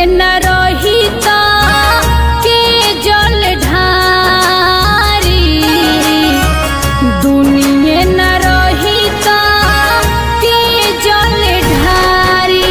न रही ता के जल ढारी, दुनिया न रही ता के जल ढारी।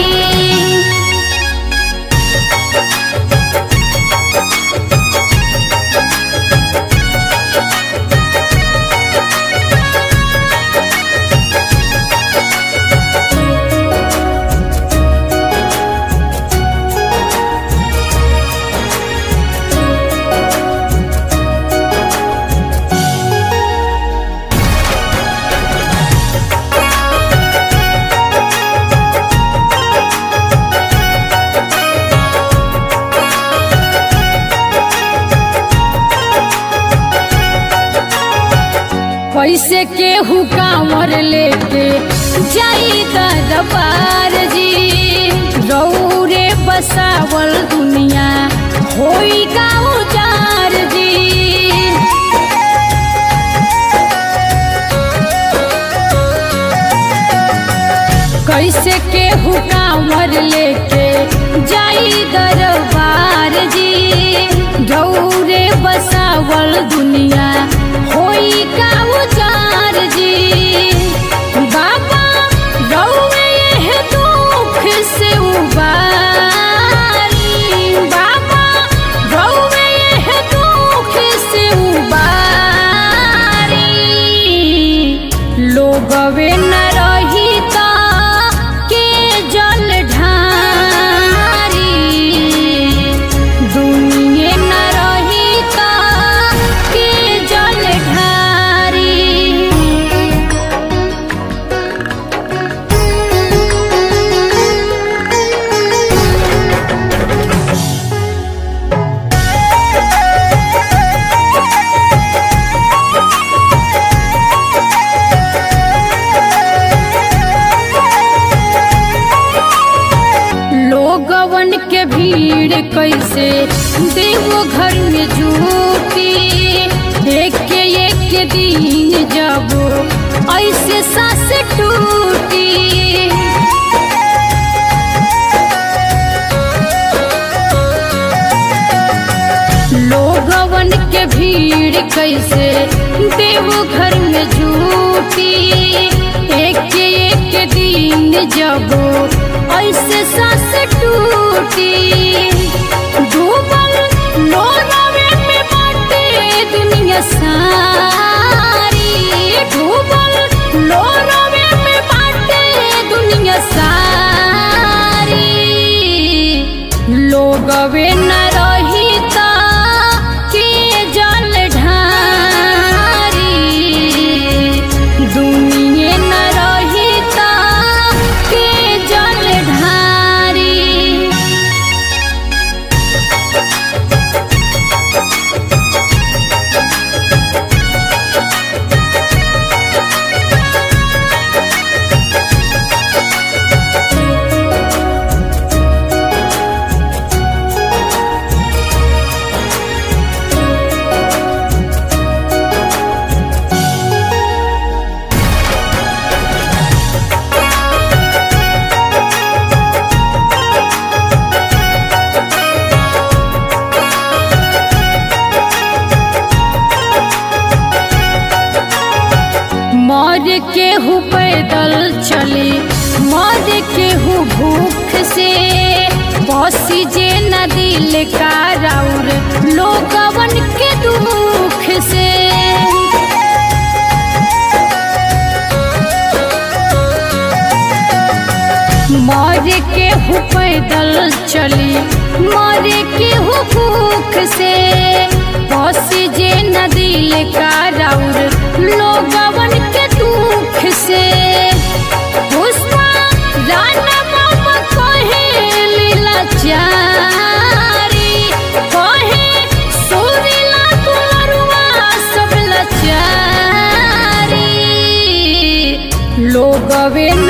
कैसे केहू कांवर लेके जाई दरबार जी, रौरे बसावल दुनिया होई का उजार जी। कैसे केहू कांवर लेके जाई दरबार जी, रौरे बसावल दुनिया होई का उजार जी। बाबा रौवे यह दुख से उबारी, बाबा रौवे यह दुख से उबारी। लोगवे न रही ता के जल ढारी, दुनिया न रही ता के जल ढारी। लोगवन के भीड़ कैसे देवो घर में जुटी, एक दिन जब ऐसे सांस टूटी। लोगवन के भीड़ कैसे देवो घर में जुटी, एक दिन जब ऐसे सांस टूटी। डूबल लोरावे में बाटे दुनिया सारी, डूबल लोरावे में बाटे दुनिया सारी। लोगवे न रही ता के जल ढारी, दुनिया न रही ता के जल ढारी। मर केहू पैदल चली, मर केहू भूख से, बसी जे न दिल का राउर लोगवन के दुख से। मर केहू पैदल चली, मर केहू भूख से, बसी जे न दिल का राउर लोगवन के दुख से। पुष्पा राणा बाबा कहे लीला चारी, कहे सुरीला तुलरुआ सब लाचारी। लोगवे न